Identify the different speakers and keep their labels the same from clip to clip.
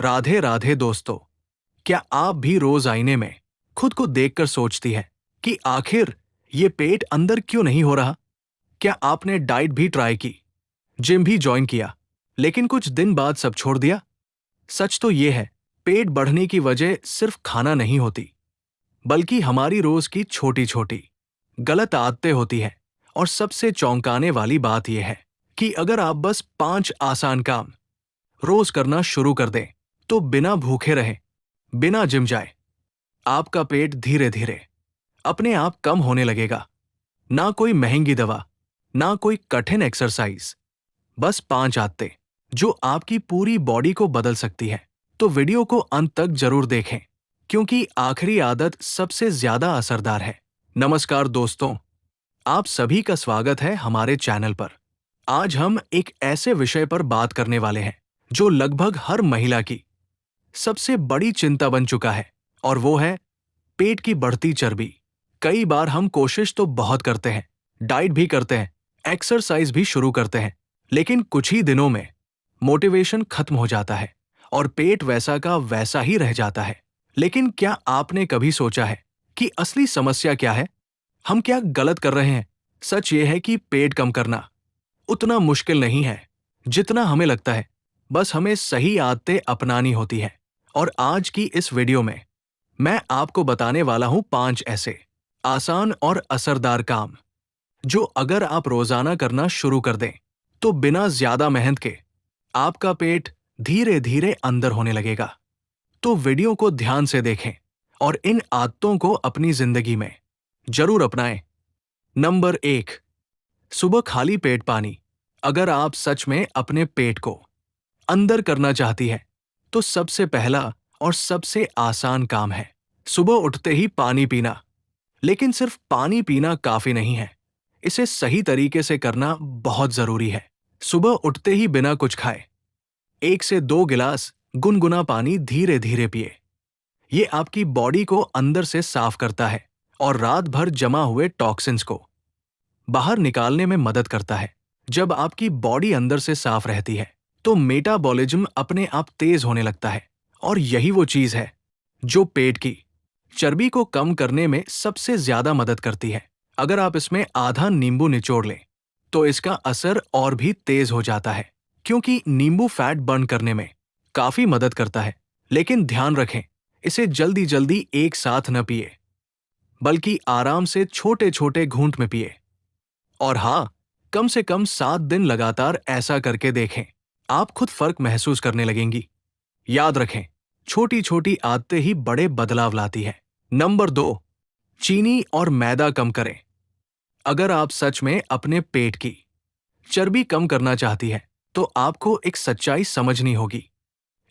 Speaker 1: राधे राधे दोस्तों। क्या आप भी रोज आईने में खुद को देखकर सोचती है कि आखिर ये पेट अंदर क्यों नहीं हो रहा? क्या आपने डाइट भी ट्राई की, जिम भी ज्वाइन किया, लेकिन कुछ दिन बाद सब छोड़ दिया? सच तो ये है, पेट बढ़ने की वजह सिर्फ खाना नहीं होती, बल्कि हमारी रोज की छोटी छोटी गलत आदतें होती हैं। और सबसे चौंकाने वाली बात यह है कि अगर आप बस 5 आसान काम रोज करना शुरू कर दें, तो बिना भूखे रहे, बिना जिम जाए, आपका पेट धीरे धीरे अपने आप कम होने लगेगा। ना कोई महंगी दवा, ना कोई कठिन एक्सरसाइज, बस 5 आदतें जो आपकी पूरी बॉडी को बदल सकती है। तो वीडियो को अंत तक जरूर देखें, क्योंकि आखिरी आदत सबसे ज्यादा असरदार है। नमस्कार दोस्तों, आप सभी का स्वागत है हमारे चैनल पर। आज हम एक ऐसे विषय पर बात करने वाले हैं जो लगभग हर महिला की सबसे बड़ी चिंता बन चुका है, और वो है पेट की बढ़ती चर्बी। कई बार हम कोशिश तो बहुत करते हैं, डाइट भी करते हैं, एक्सरसाइज भी शुरू करते हैं, लेकिन कुछ ही दिनों में मोटिवेशन खत्म हो जाता है और पेट वैसा का वैसा ही रह जाता है। लेकिन क्या आपने कभी सोचा है कि असली समस्या क्या है? हम क्या गलत कर रहे हैं? सच ये है कि पेट कम करना उतना मुश्किल नहीं है जितना हमें लगता है। बस हमें सही आदतें अपनानी होती है। और आज की इस वीडियो में मैं आपको बताने वाला हूं 5 ऐसे आसान और असरदार काम जो अगर आप रोजाना करना शुरू कर दें, तो बिना ज्यादा मेहनत के आपका पेट धीरे धीरे अंदर होने लगेगा। तो वीडियो को ध्यान से देखें और इन आदतों को अपनी जिंदगी में जरूर अपनाएं। नंबर 1, सुबह खाली पेट पानी। अगर आप सच में अपने पेट को अंदर करना चाहती है, तो सबसे पहला और सबसे आसान काम है सुबह उठते ही पानी पीना। लेकिन सिर्फ पानी पीना काफी नहीं है, इसे सही तरीके से करना बहुत जरूरी है। सुबह उठते ही बिना कुछ खाए 1 से 2 गिलास गुनगुना पानी धीरे धीरे पिए। ये आपकी बॉडी को अंदर से साफ करता है और रात भर जमा हुए टॉक्सिन्स को बाहर निकालने में मदद करता है। जब आपकी बॉडी अंदर से साफ रहती है, तो मेटाबॉलिज्म अपने आप तेज होने लगता है, और यही वो चीज है जो पेट की चर्बी को कम करने में सबसे ज्यादा मदद करती है। अगर आप इसमें आधा नींबू निचोड़ लें, तो इसका असर और भी तेज हो जाता है, क्योंकि नींबू फैट बर्न करने में काफी मदद करता है। लेकिन ध्यान रखें, इसे जल्दी जल्दी एक साथ न पिए, बल्कि आराम से छोटे छोटे घूंट में पिए। और हाँ, कम से कम 7 दिन लगातार ऐसा करके देखें, आप खुद फर्क महसूस करने लगेंगी। याद रखें, छोटी छोटी आदतें ही बड़े बदलाव लाती है। नंबर 2, चीनी और मैदा कम करें। अगर आप सच में अपने पेट की चर्बी कम करना चाहती है, तो आपको एक सच्चाई समझनी होगी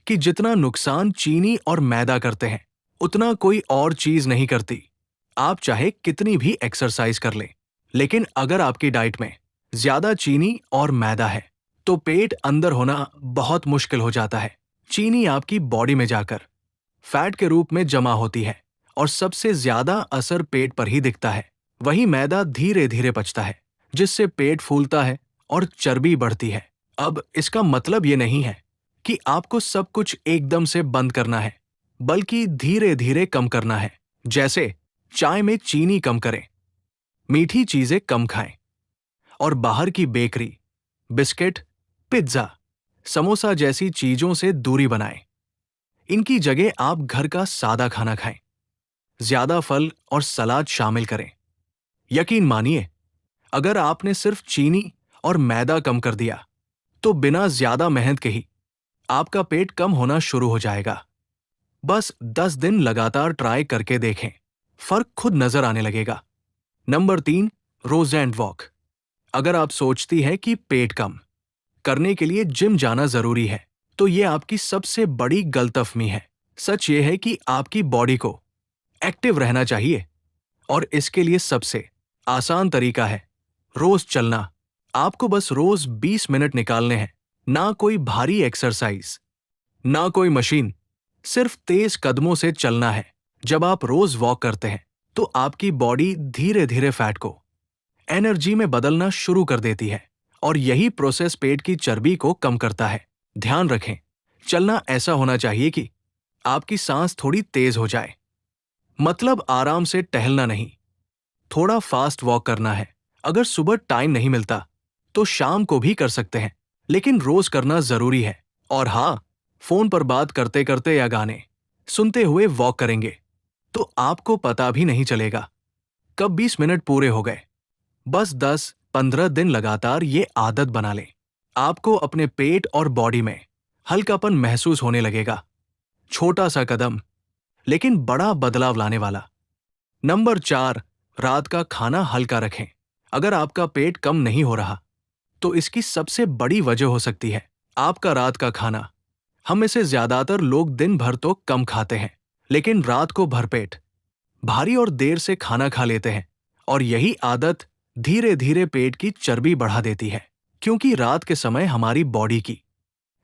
Speaker 1: कि जितना नुकसान चीनी और मैदा करते हैं, उतना कोई और चीज नहीं करती। आप चाहे कितनी भी एक्सरसाइज कर लें, लेकिन अगर आपकी डाइट में ज्यादा चीनी और मैदा है, तो पेट अंदर होना बहुत मुश्किल हो जाता है। चीनी आपकी बॉडी में जाकर फैट के रूप में जमा होती है, और सबसे ज्यादा असर पेट पर ही दिखता है। वहीं मैदा धीरे धीरे पचता है, जिससे पेट फूलता है और चर्बी बढ़ती है। अब इसका मतलब ये नहीं है कि आपको सब कुछ एकदम से बंद करना है, बल्कि धीरे धीरे कम करना है। जैसे चाय में चीनी कम करें, मीठी चीजें कम खाएं, और बाहर की बेकरी, बिस्किट, पिज्जा, समोसा जैसी चीजों से दूरी बनाएं। इनकी जगह आप घर का सादा खाना खाएं, ज्यादा फल और सलाद शामिल करें। यकीन मानिए, अगर आपने सिर्फ चीनी और मैदा कम कर दिया, तो बिना ज्यादा मेहनत के ही आपका पेट कम होना शुरू हो जाएगा। बस 10 दिन लगातार ट्राई करके देखें, फर्क खुद नजर आने लगेगा। नंबर 3, रोज एंड वॉक। अगर आप सोचती हैं कि पेट कम करने के लिए जिम जाना जरूरी है, तो ये आपकी सबसे बड़ी गलतफहमी है। सच ये है कि आपकी बॉडी को एक्टिव रहना चाहिए, और इसके लिए सबसे आसान तरीका है रोज चलना। आपको बस रोज 20 मिनट निकालने हैं। ना कोई भारी एक्सरसाइज, ना कोई मशीन, सिर्फ तेज कदमों से चलना है। जब आप रोज वॉक करते हैं, तो आपकी बॉडी धीरे धीरे फैट को एनर्जी में बदलना शुरू कर देती है, और यही प्रोसेस पेट की चर्बी को कम करता है। ध्यान रखें, चलना ऐसा होना चाहिए कि आपकी सांस थोड़ी तेज हो जाए। मतलब आराम से टहलना नहीं, थोड़ा फास्ट वॉक करना है। अगर सुबह टाइम नहीं मिलता तो शाम को भी कर सकते हैं, लेकिन रोज करना जरूरी है। और हाँ, फोन पर बात करते करते या गाने सुनते हुए वॉक करेंगे तो आपको पता भी नहीं चलेगा कब 20 मिनट पूरे हो गए। बस 10-15 दिन लगातार ये आदत बना लें। आपको अपने पेट और बॉडी में हल्कापन महसूस होने लगेगा। छोटा सा कदम, लेकिन बड़ा बदलाव लाने वाला। नंबर 4, रात का खाना हल्का रखें। अगर आपका पेट कम नहीं हो रहा तो इसकी सबसे बड़ी वजह हो सकती है आपका रात का खाना। हम में से ज्यादातर लोग दिन भर तो कम खाते हैं, लेकिन रात को भरपेट भारी और देर से खाना खा लेते हैं। और यही आदत धीरे धीरे पेट की चर्बी बढ़ा देती है, क्योंकि रात के समय हमारी बॉडी की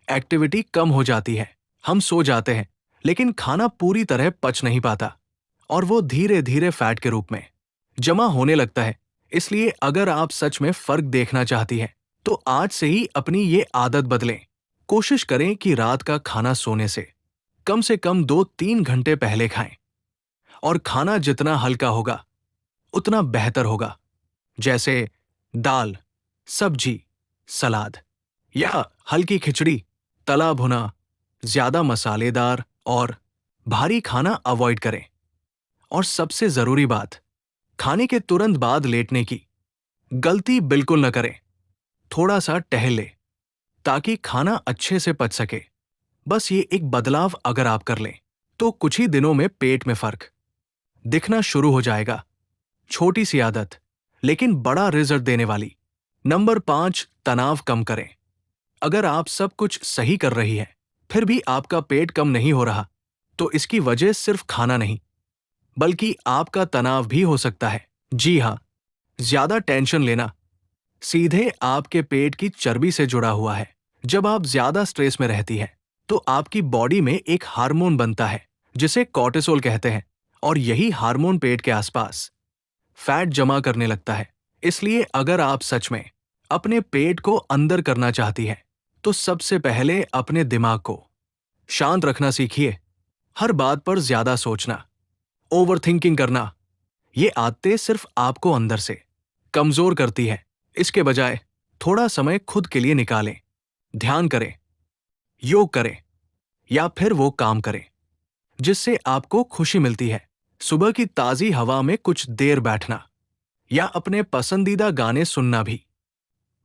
Speaker 1: एक्टिविटी कम हो जाती है। हम सो जाते हैं, लेकिन खाना पूरी तरह पच नहीं पाता और वो धीरे धीरे फैट के रूप में जमा होने लगता है। इसलिए अगर आप सच में फर्क देखना चाहती हैं तो आज से ही अपनी ये आदत बदलें। कोशिश करें कि रात का खाना सोने से कम 2-3 घंटे पहले खाएं। और खाना जितना हल्का होगा उतना बेहतर होगा, जैसे दाल, सब्जी, सलाद या हल्की खिचड़ी। तला भुना, ज्यादा मसालेदार और भारी खाना अवॉइड करें। और सबसे जरूरी बात, खाने के तुरंत बाद लेटने की गलती बिल्कुल न करें। थोड़ा सा टहल ले ताकि खाना अच्छे से पच सके। बस ये एक बदलाव अगर आप कर लें तो कुछ ही दिनों में पेट में फर्क दिखना शुरू हो जाएगा। छोटी सी आदत, लेकिन बड़ा रिजल्ट देने वाली। नंबर 5, तनाव कम करें। अगर आप सब कुछ सही कर रही है फिर भी आपका पेट कम नहीं हो रहा तो इसकी वजह सिर्फ खाना नहीं, बल्कि आपका तनाव भी हो सकता है। जी हाँ, ज्यादा टेंशन लेना सीधे आपके पेट की चर्बी से जुड़ा हुआ है। जब आप ज्यादा स्ट्रेस में रहती है तो आपकी बॉडी में एक हार्मोन बनता है जिसे कॉर्टिसोल कहते हैं, और यही हार्मोन पेट के आसपास फैट जमा करने लगता है। इसलिए अगर आप सच में अपने पेट को अंदर करना चाहती हैं तो सबसे पहले अपने दिमाग को शांत रखना सीखिए। हर बात पर ज्यादा सोचना, ओवरथिंकिंग करना, ये आदतें सिर्फ आपको अंदर से कमजोर करती है। इसके बजाय थोड़ा समय खुद के लिए निकालें। ध्यान करें, योग करें या फिर वो काम करें जिससे आपको खुशी मिलती है। सुबह की ताजी हवा में कुछ देर बैठना या अपने पसंदीदा गाने सुनना भी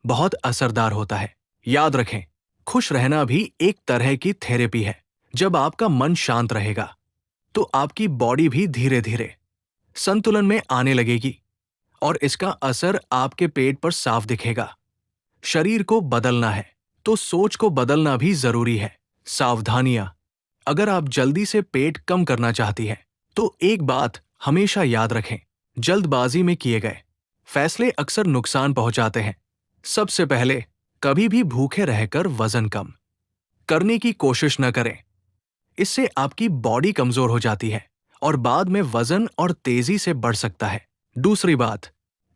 Speaker 1: बहुत असरदार होता है। याद रखें, खुश रहना भी एक तरह की थेरेपी है। जब आपका मन शांत रहेगा तो आपकी बॉडी भी धीरे धीरे संतुलन में आने लगेगी और इसका असर आपके पेट पर साफ दिखेगा। शरीर को बदलना है तो सोच को बदलना भी जरूरी है। सावधानियां, अगर आप जल्दी से पेट कम करना चाहती हैं तो एक बात हमेशा याद रखें, जल्दबाजी में किए गए फैसले अक्सर नुकसान पहुंचाते हैं। सबसे पहले कभी भी भूखे रहकर वजन कम करने की कोशिश न करें। इससे आपकी बॉडी कमजोर हो जाती है और बाद में वजन और तेजी से बढ़ सकता है। दूसरी बात,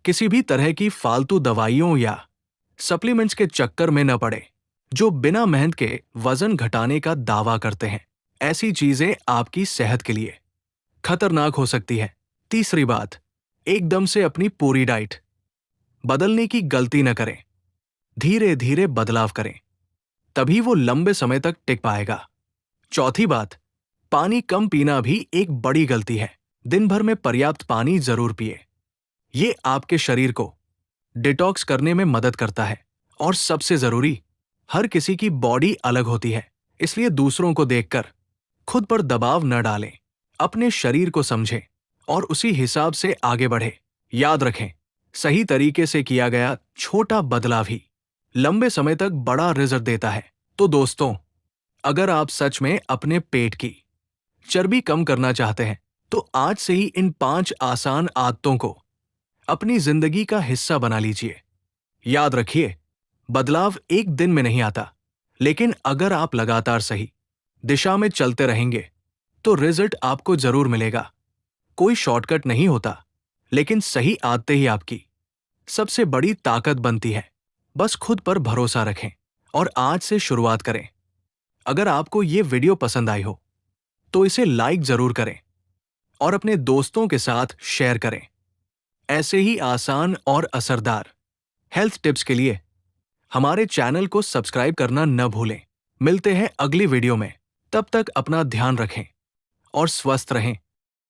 Speaker 1: किसी भी तरह की फालतू दवाइयों या सप्लीमेंट्स के चक्कर में न पड़े जो बिना मेहनत के वजन घटाने का दावा करते हैं। ऐसी चीजें आपकी सेहत के लिए खतरनाक हो सकती है। तीसरी बात, एकदम से अपनी पूरी डाइट बदलने की गलती न करें। धीरे धीरे बदलाव करें, तभी वो लंबे समय तक टिक पाएगा। चौथी बात, पानी कम पीना भी एक बड़ी गलती है। दिन भर में पर्याप्त पानी जरूर पिए। ये आपके शरीर को डिटॉक्स करने में मदद करता है। और सबसे जरूरी, हर किसी की बॉडी अलग होती है, इसलिए दूसरों को देखकर खुद पर दबाव न डालें। अपने शरीर को समझें और उसी हिसाब से आगे बढ़े। याद रखें, सही तरीके से किया गया छोटा बदलाव ही लंबे समय तक बड़ा रिजल्ट देता है। तो दोस्तों, अगर आप सच में अपने पेट की चर्बी कम करना चाहते हैं तो आज से ही इन 5 आसान आदतों को अपनी जिंदगी का हिस्सा बना लीजिए। याद रखिए, बदलाव एक दिन में नहीं आता, लेकिन अगर आप लगातार सही दिशा में चलते रहेंगे तो रिजल्ट आपको जरूर मिलेगा। कोई शॉर्टकट नहीं होता, लेकिन सही आदतें ही आपकी सबसे बड़ी ताकत बनती है। बस खुद पर भरोसा रखें और आज से शुरुआत करें। अगर आपको ये वीडियो पसंद आई हो तो इसे लाइक जरूर करें और अपने दोस्तों के साथ शेयर करें। ऐसे ही आसान और असरदार हेल्थ टिप्स के लिए हमारे चैनल को सब्सक्राइब करना न भूलें। मिलते हैं अगली वीडियो में। तब तक अपना ध्यान रखें और स्वस्थ रहें।